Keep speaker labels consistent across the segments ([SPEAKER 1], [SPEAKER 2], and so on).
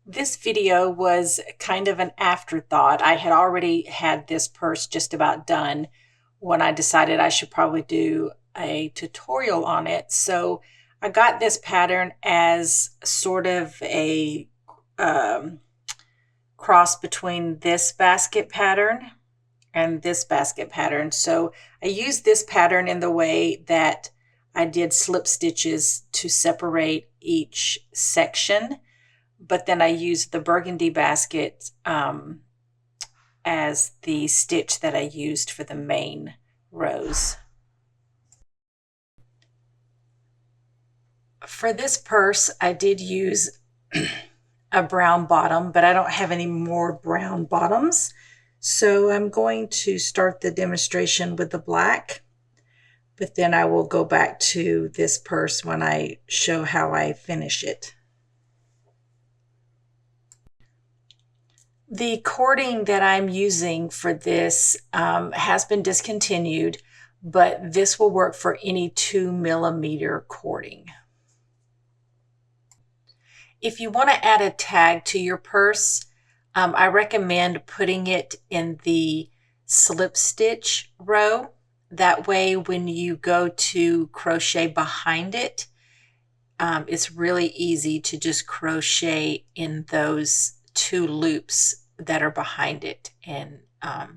[SPEAKER 1] This video was kind of an afterthought. I had already had this purse just about done when I decided I should probably do a tutorial on it. So I got this pattern as sort of a um, cross between this basket pattern and this basket pattern. So I used this pattern in the way that I did slip stitches to separate each section, but then I used the burgundy basket as the stitch that I used for the main rows. For this purse, I did use a brown bottom, but I don't have any more brown bottoms. So I'm going to start the demonstration with the black, but then I will go back to this purse when I show how I finish it. The cording that I'm using for this has been discontinued, but this will work for any 2mm cording. If you want to add a tag to your purse, I recommend putting it in the slip stitch row. That way, when you go to crochet behind it, it's really easy to just crochet in those two loops that are behind it, and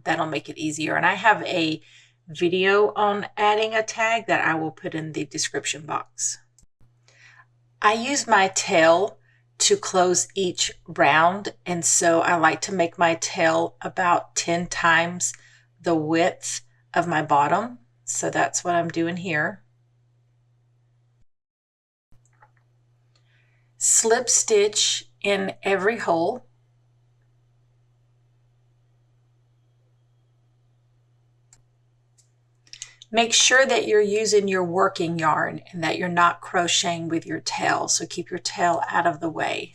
[SPEAKER 1] that'll make it easier. And I have a video on adding a tag that I will put in the description box. I use my tail to close each round, and so I like to make my tail about 10 times the width of my bottom. So that's what I'm doing here. Slip stitch in every hole. Make sure that you're using your working yarn and that you're not crocheting with your tail, so keep your tail out of the way.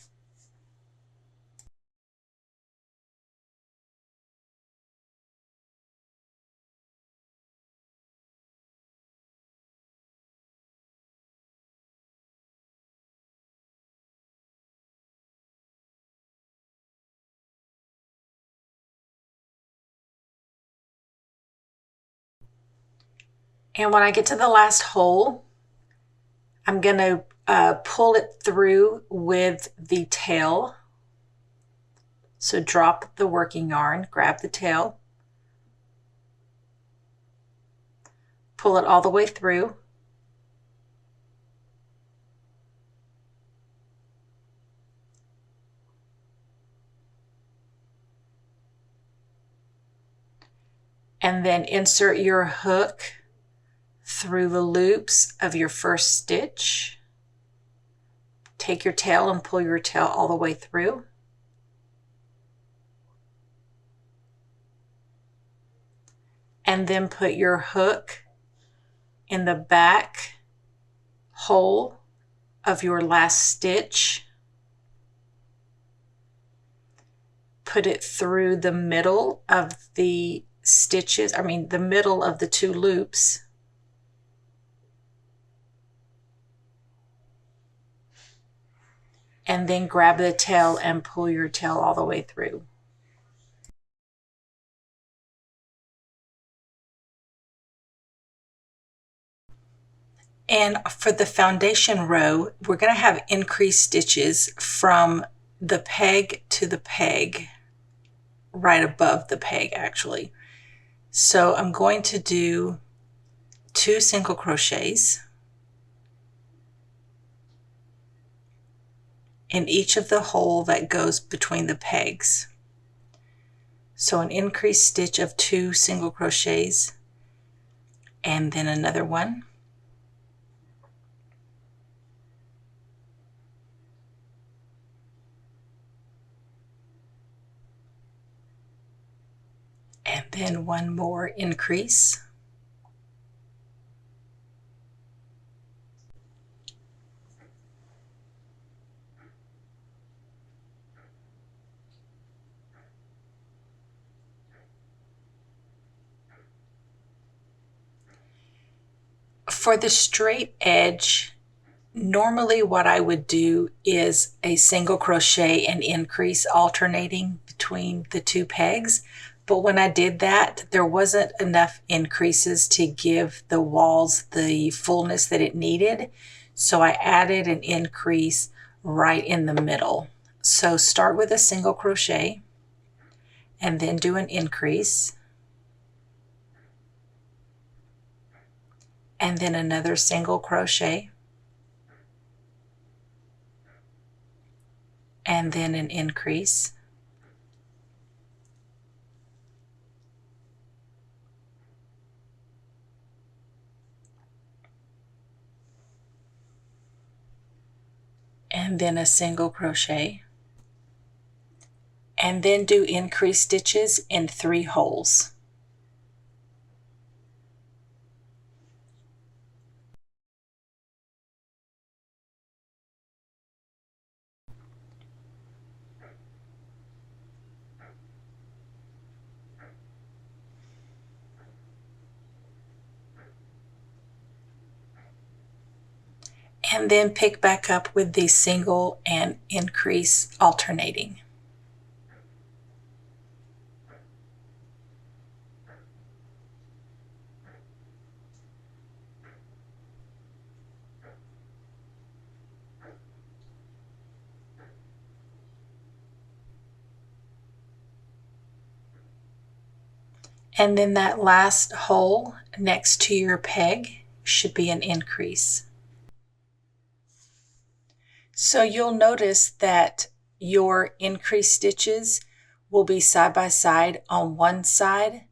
[SPEAKER 1] And when I get to the last hole, I'm going to pull it through with the tail. So drop the working yarn, grab the tail, pull it all the way through. And then insert your hook through the loops of your first stitch. Take your tail and pull your tail all the way through. And then put your hook in the back hole of your last stitch. Put it through the middle of the stitches, the middle of the two loops. And then grab the tail and pull your tail all the way through. And for the foundation row, we're going to have increased stitches from the peg to the peg, right above the peg actually. So I'm going to do 2 single crochets in each of the hole that goes between the pegs. So an increased stitch of 2 single crochets, and then another one. And then one more increase. For the straight edge Normally what I would do is a single crochet and increase alternating between the two pegs. But when I did that, there wasn't enough increases to give the walls the fullness that it needed. So I added an increase right in the middle. So start with a single crochet and then do an increase and then another single crochet and then an increase and then a single crochet, and then do increase stitches in 3 holes. And then pick back up with the single and increase alternating. And then that last hole next to your peg should be an increase. So you'll notice that your increased stitches will be side by side on one side,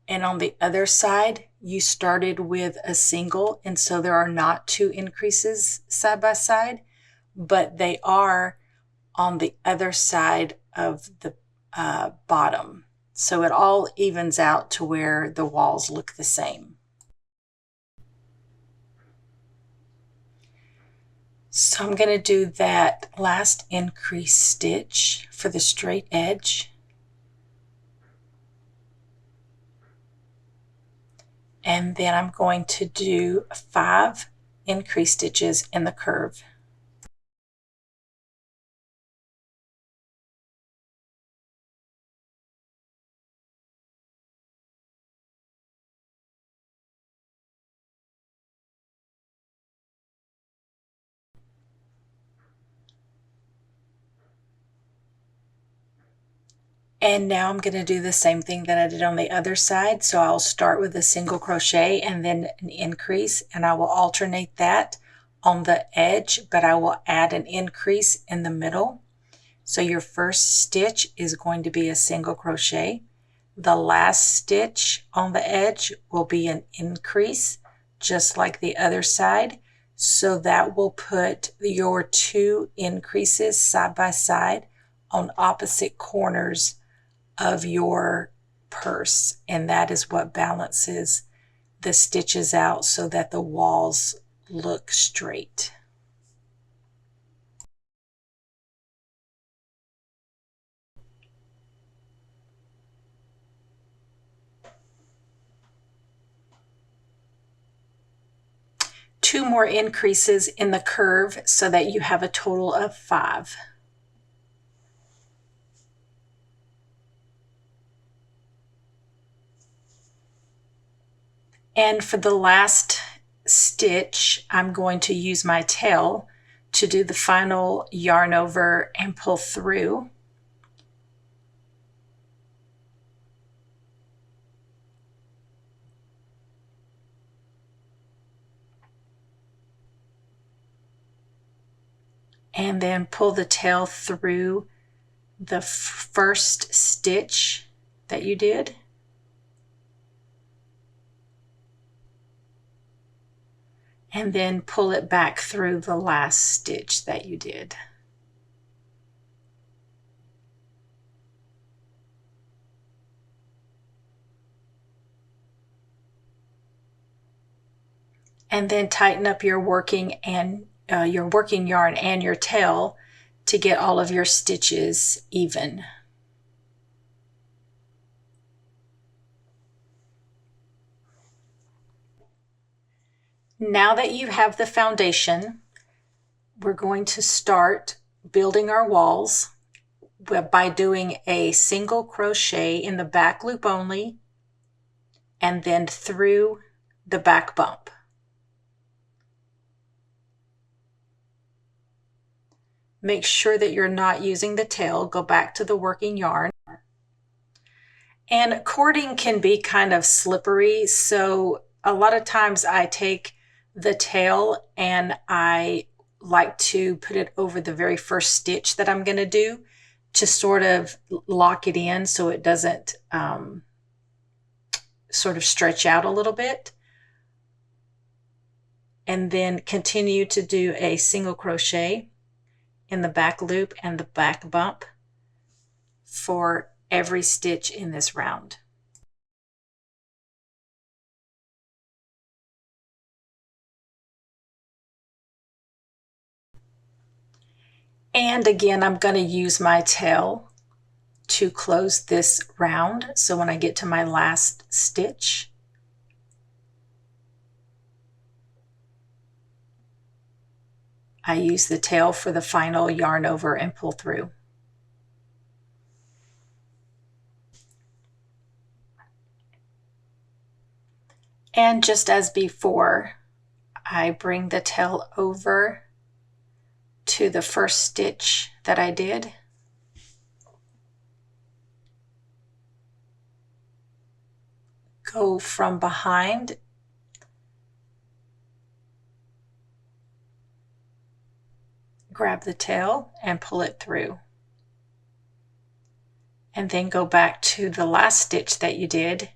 [SPEAKER 1] and on the other side you started with a single, and so there are not 2 increases side by side, but they are on the other side of the bottom. So it all evens out to where the walls look the same. So I'm going to do that last increase stitch for the straight edge. And then I'm going to do 5 increase stitches in the curve. And now I'm going to do the same thing that I did on the other side. So I'll start with a single crochet and then an increase, and I will alternate that on the edge, but I will add an increase in the middle. So your first stitch is going to be a single crochet. The last stitch on the edge will be an increase, just like the other side. So that will put your 2 increases side by side on opposite corners of your purse, and that is what balances the stitches out so that the walls look straight. Two more increases in the curve so that you have a total of 5. And for the last stitch, I'm going to use my tail to do the final yarn over and pull through. And then pull the tail through the first stitch that you did. And then pull it back through the last stitch that you did. And then tighten up your working yarn and your tail to get all of your stitches even. Now that you have the foundation, we're going to start building our walls by doing a single crochet in the back loop only and then through the back bump. Make sure that you're not using the tail. Go back to the working yarn. And cording can be kind of slippery, so a lot of times I take the tail and I like to put it over the very first stitch that I'm going to do to sort of lock it in so it doesn't sort of stretch out a little bit. And then continue to do a single crochet in the back loop and the back bump for every stitch in this round. And again, I'm going to use my tail to close this round. So when I get to my last stitch, I use the tail for the final yarn over and pull through. And just as before, I bring the tail over to the first stitch that I did. Go from behind grab the tail and pull it through. And then go back to the last stitch that you did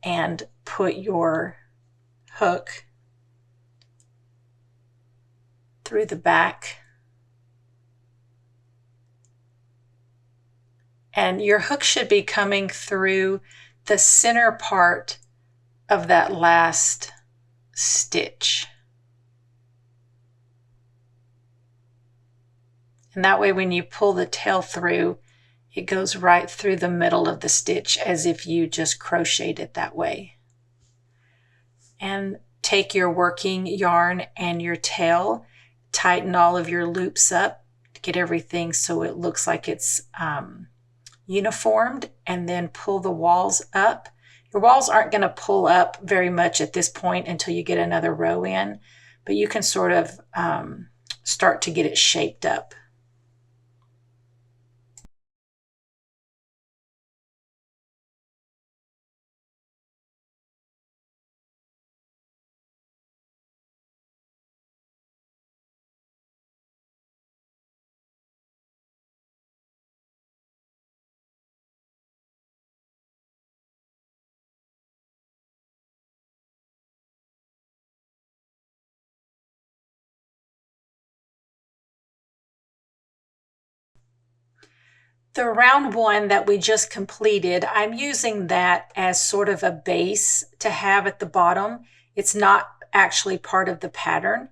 [SPEAKER 1] and put your hook through the back. And your hook should be coming through the center part of that last stitch. And that way when you pull the tail through, it goes right through the middle of the stitch as if you just crocheted it that way. And take your working yarn and your tail, tighten all of your loops up, get everything so it looks like it's uniformed, and then pull the walls up. Your walls aren't going to pull up very much at this point until you get another row in, but you can sort of start to get it shaped up. The round one that we just completed, I'm using that as sort of a base to have at the bottom. It's not actually part of the pattern.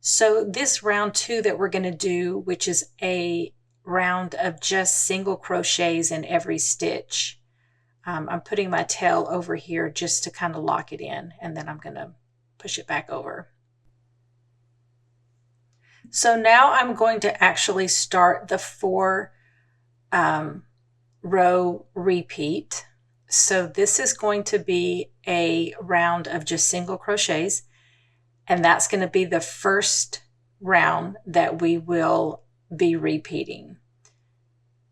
[SPEAKER 1] So this round two that we're going to do, which is a round of just single crochets in every stitch, I'm putting my tail over here just to kind of lock it in, and then I'm going to push it back over. So now I'm going to actually start the 4 row repeat. So this is going to be a round of just single crochets, and that's going to be the first round that we will be repeating.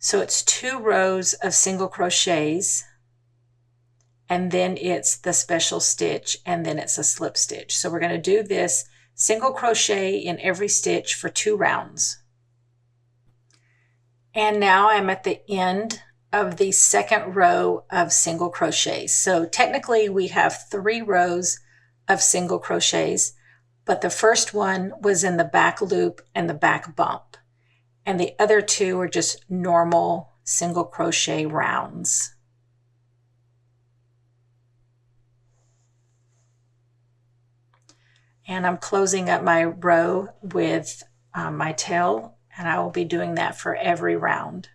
[SPEAKER 1] So it's 2 rows of single crochets, and then it's the special stitch, and then it's a slip stitch. So we're going to do this single crochet in every stitch for 2 rounds. And now I'm at the end of the second row of single crochets. So technically we have 3 rows of single crochets, but the first one was in the back loop and the back bump. And the other 2 are just normal single crochet rounds. And I'm closing up my row with my tail, and I will be doing that for every round.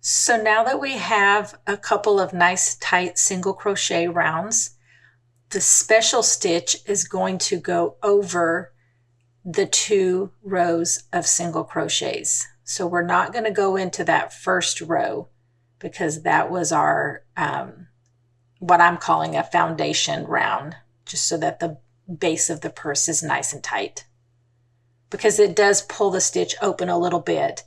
[SPEAKER 1] So now that we have a couple of nice tight single crochet rounds, the special stitch is going to go over the 2 rows of single crochets. So we're not going to go into that first row because that was our what I'm calling a foundation round, just so that the base of the purse is nice and tight, because it does pull the stitch open a little bit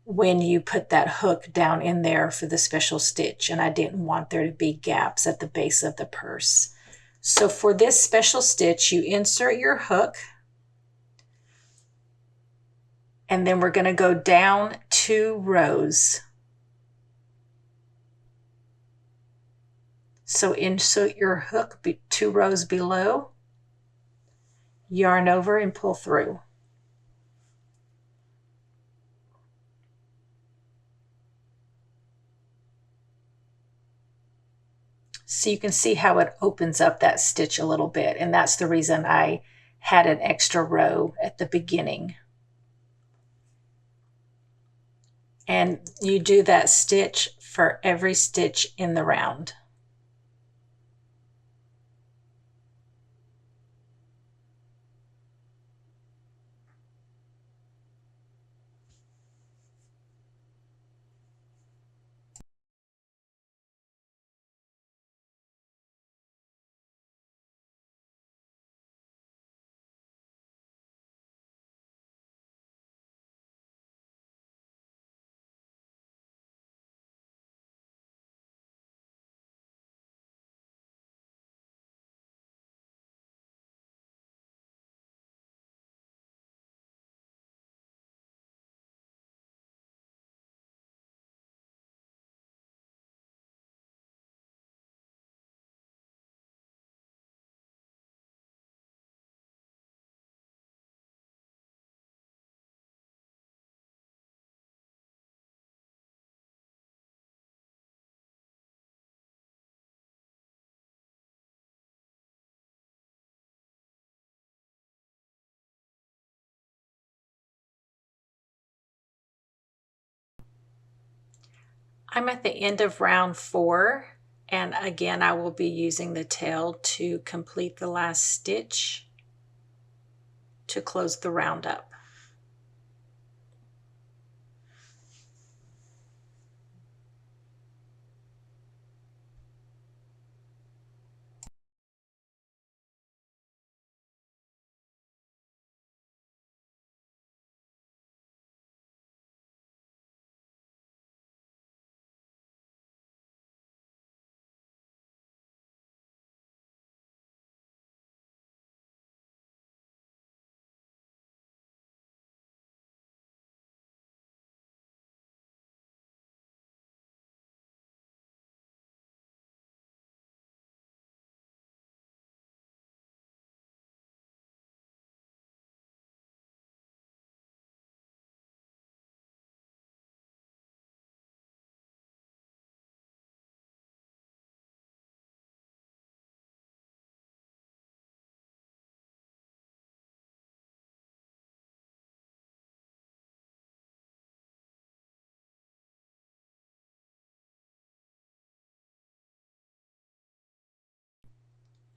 [SPEAKER 1] when you put that hook down in there for the special stitch, and I didn't want there to be gaps at the base of the purse. So for this special stitch, you insert your hook, and then we're going to go down 2 rows. So insert your hook 2 rows below, yarn over and pull through. So you can see how it opens up that stitch a little bit, and that's the reason I had an extra row at the beginning. And you do that stitch for every stitch in the round. I'm at the end of round 4, and again I will be using the tail to complete the last stitch to close the round up.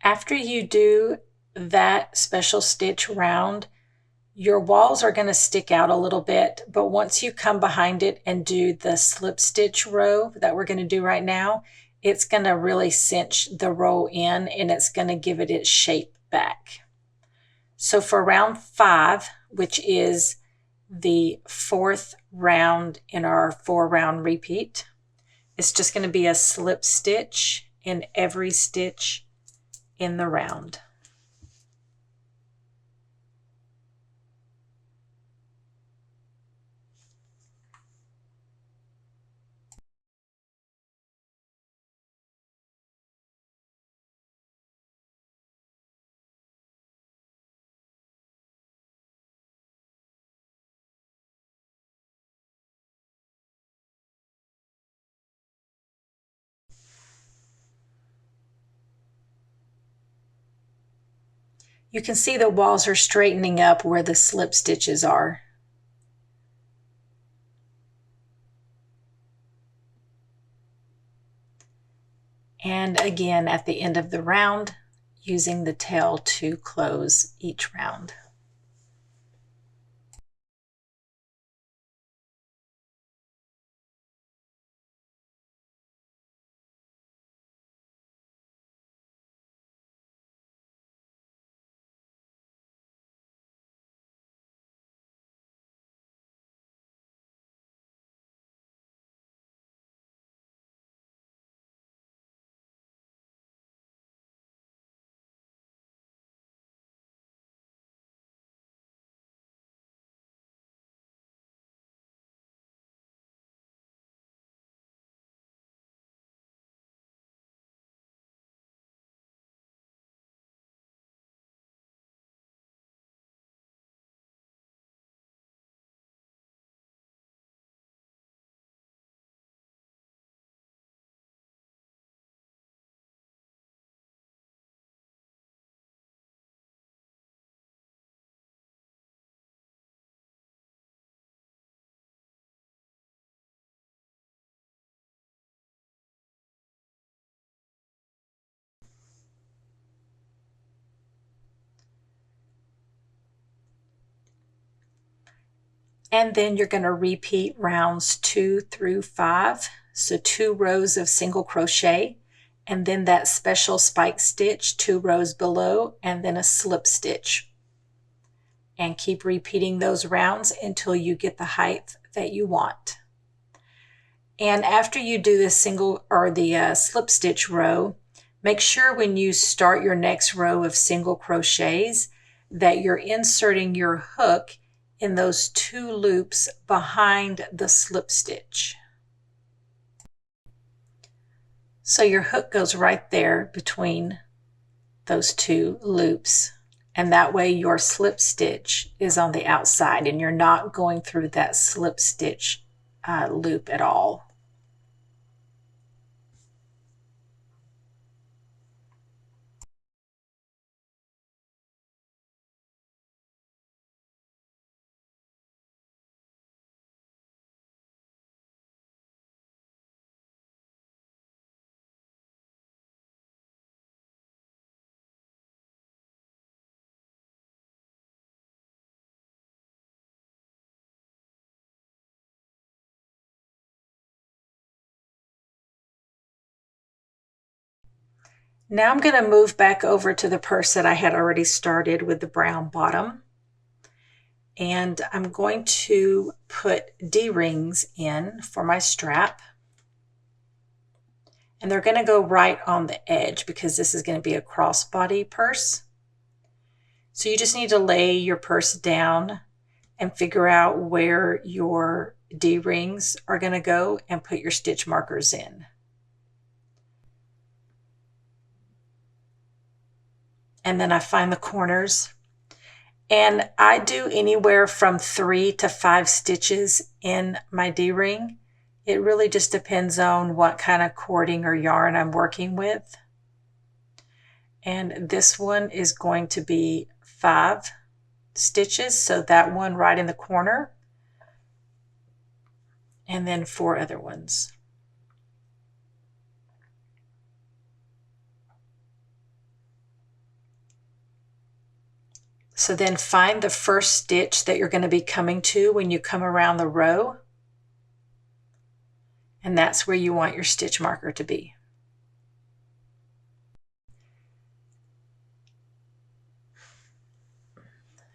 [SPEAKER 1] After you do that special stitch round, your walls are going to stick out a little bit, but once you come behind it and do the slip stitch row that we're going to do right now, it's going to really cinch the row in, and it's going to give it its shape back. So for round 5, which is the 4th round in our 4-round repeat, it's just going to be a slip stitch in every stitch in the round. You can see the walls are straightening up where the slip stitches are. again at the end of the round, using the tail to close each round. And then you're going to repeat rounds 2 through 5. So 2 rows of single crochet, and then that special spike stitch 2 rows below, and then a slip stitch. And keep repeating those rounds until you get the height that you want. And after you do the single or the slip stitch row, make sure when you start your next row of single crochets that you're inserting your hook in those 2 loops behind the slip stitch. So your hook goes right there between those 2 loops, and that way your slip stitch is on the outside and you're not going through that slip stitch loop at all. Now I'm going to move back over to the purse that I had already started with the brown bottom. And I'm going to put D-rings in for my strap. And they're going to go right on the edge because this is going to be a crossbody purse. So you just need to lay your purse down and figure out where your D-rings are going to go and put your stitch markers in. And then I find the corners, and I do anywhere from 3 to 5 stitches in my D-ring. It really just depends on what kind of cording or yarn I'm working with. And this one is going to be 5 stitches, so that one right in the corner, and then 4 other ones. So then find the first stitch that you're going to be coming to when you come around the row, and that's where you want your stitch marker to be.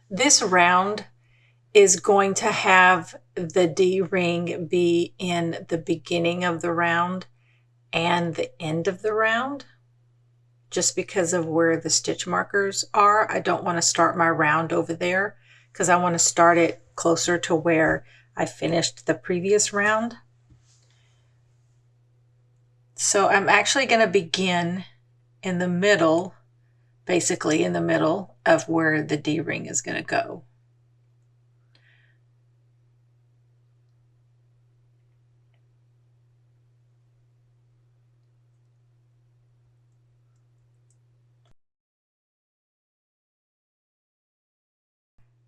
[SPEAKER 1] This round is going to have the D-ring be in the beginning of the round and the end of the round. Just because of where the stitch markers are, I don't want to start my round over there because I want to start it closer to where I finished the previous round. So I'm actually going to begin in the middle, basically in the middle of where the D-ring is going to go.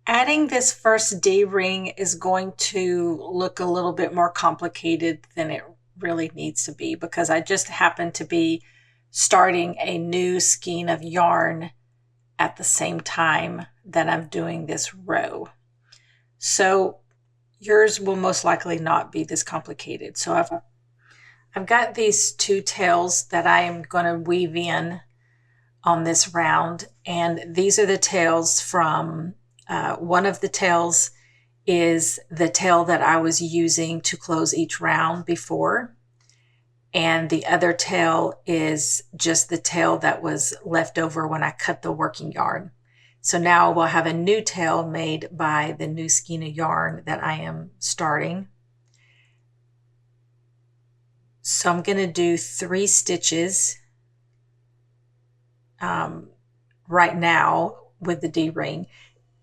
[SPEAKER 1] Adding this first D-ring is going to look a little bit more complicated than it really needs to be because I just happen to be starting a new skein of yarn at the same time that I'm doing this row. So yours will most likely not be this complicated. So I've got these two tails that I am going to weave in on this round, and these are the tails from one of the tails is the tail that I was using to close each round before, and the other tail is just the tail that was left over when I cut the working yarn. So now we'll have a new tail made by the new skein of yarn that I am starting. So I'm going to do 3 stitches right now with the D-ring,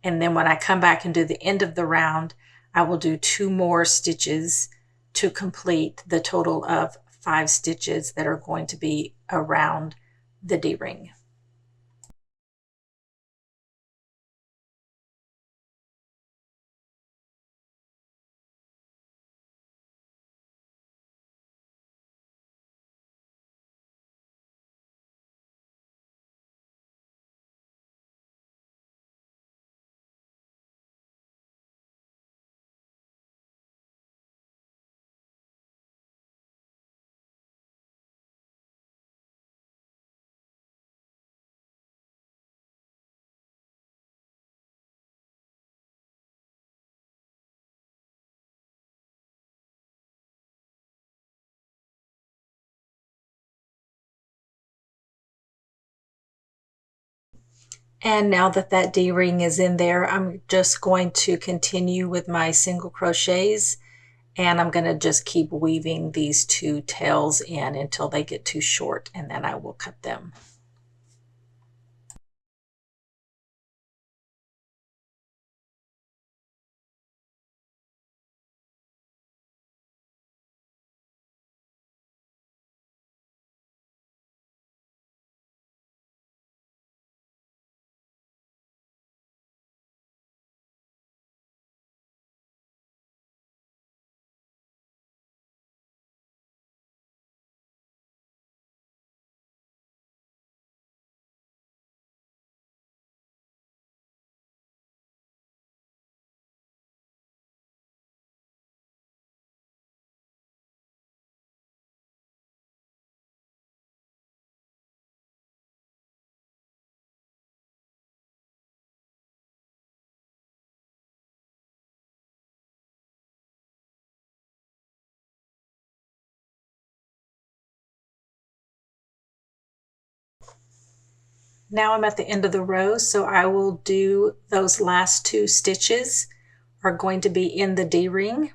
[SPEAKER 1] and then when I come back and do the end of the round, I will do 2 more stitches to complete the total of 5 stitches that are going to be around the D-ring. And now that that D-ring is in there, I'm just going to continue with my single crochets, and I'm going to just keep weaving these 2 tails in until they get too short, and then I will cut them. Now I'm at the end of the row, so I will do those last 2 stitches are going to be in the D-ring.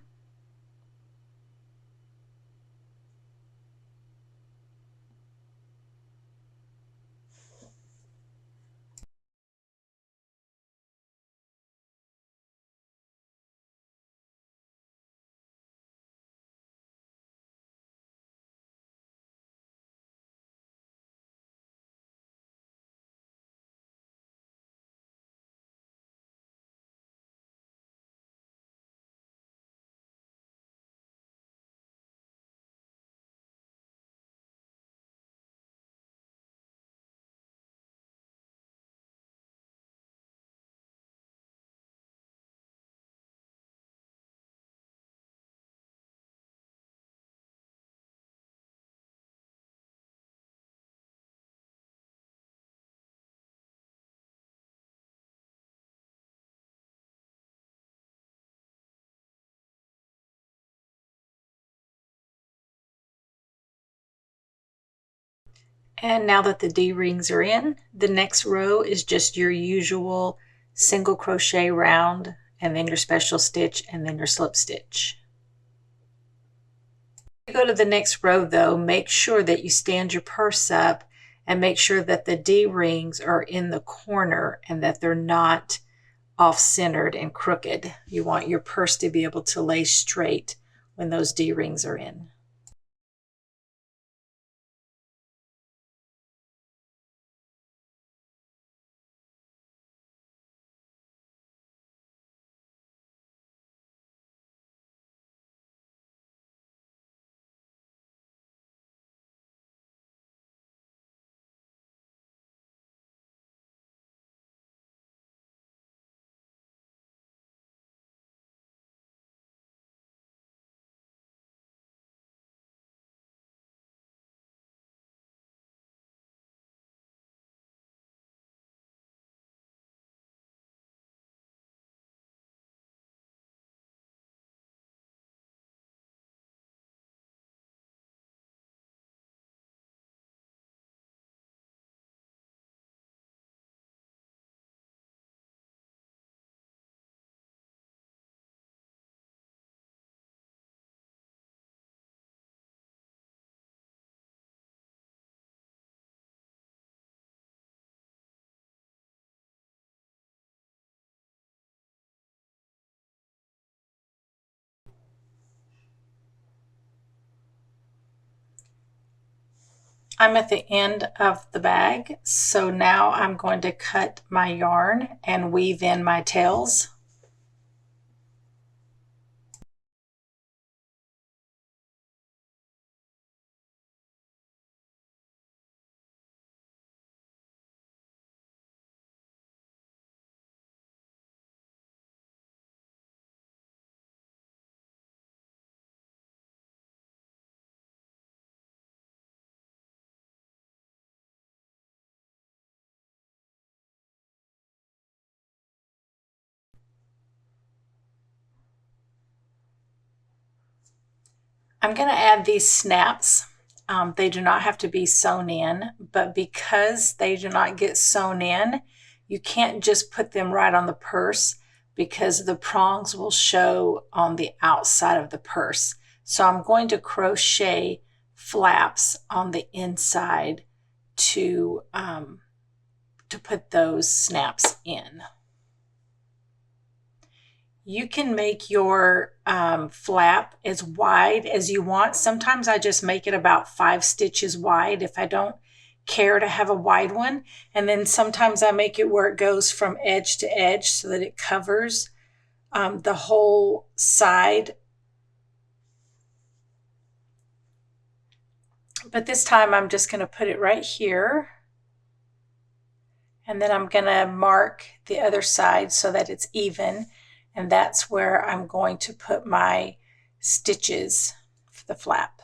[SPEAKER 1] And now that the D-rings are in, the next row is just your usual single crochet round, and then your special stitch, and then your slip stitch. When you go to the next row though, make sure that you stand your purse up and make sure that the D-rings are in the corner and that they're not off-centered and crooked. You want your purse to be able to lay straight when those D-rings are in. I'm at the end of the bag, so now I'm going to cut my yarn and weave in my tails. I'm going to add these snaps. They do not have to be sewn in, but because they do not get sewn in, you can't just put them right on the purse because the prongs will show on the outside of the purse. So I'm going to crochet flaps on the inside to put those snaps in. You can make your flap as wide as you want. Sometimes I just make it about 5 stitches wide if I don't care to have a wide one. And then sometimes I make it where it goes from edge to edge so that it covers the whole side. But this time I'm just going to put it right here. And then I'm going to mark the other side so that it's even. And that's where I'm going to put my stitches for the flap.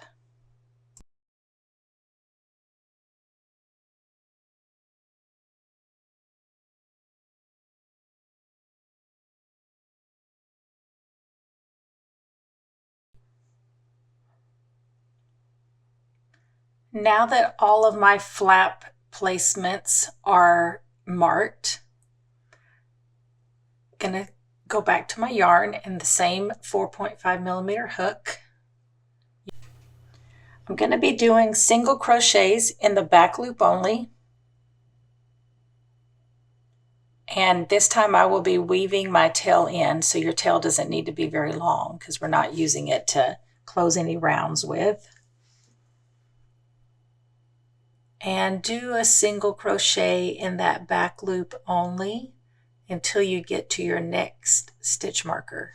[SPEAKER 1] Now that all of my flap placements are marked, I'm going to go back to my yarn and the same 4.5 millimeter hook. I'm going to be doing single crochets in the back loop only. And this time I will be weaving my tail in, so your tail doesn't need to be very long because we're not using it to close any rounds with. And do a single crochet in that back loop only until you get to your next stitch marker.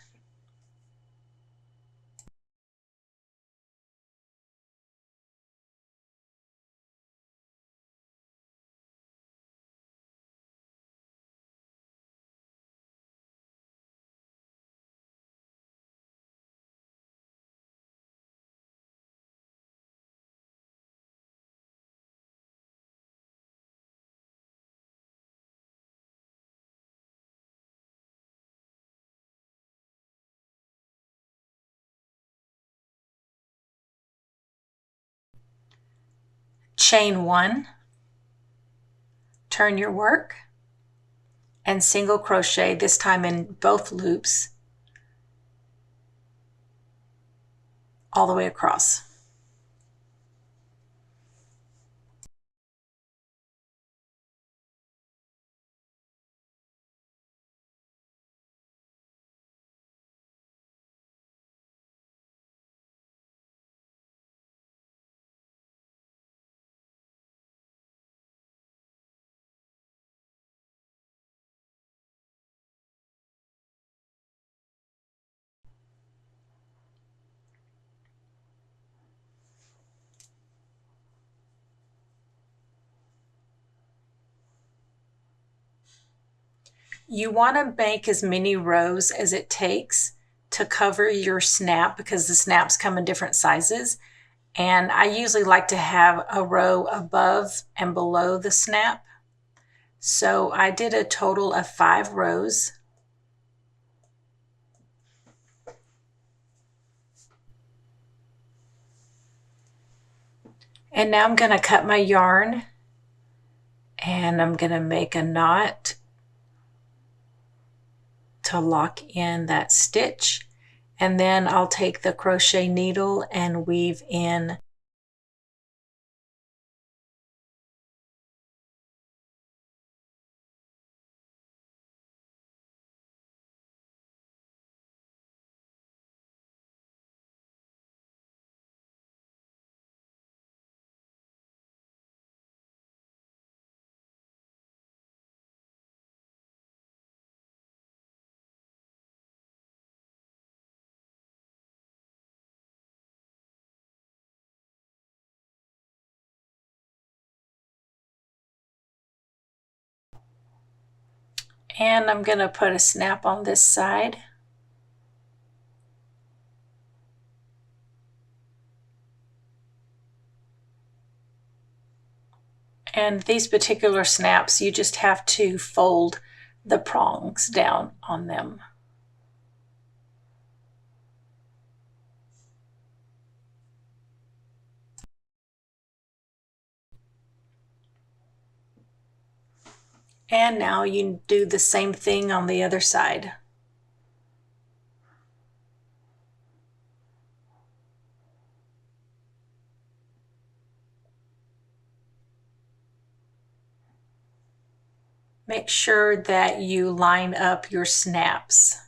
[SPEAKER 1] Chain 1, turn your work, and single crochet, this time in both loops, all the way across. You want to make as many rows as it takes to cover your snap because the snaps come in different sizes. And I usually like to have a row above and below the snap. So I did a total of 5 rows. And now I'm going to cut my yarn and I'm going to make a knot to lock in that stitch. And then I'll take the crochet needle and weave in And I'm going to put a snap on this side. And these particular snaps, you just have to fold the prongs down on them. And now you do the same thing on the other side. Make sure that you line up your snaps.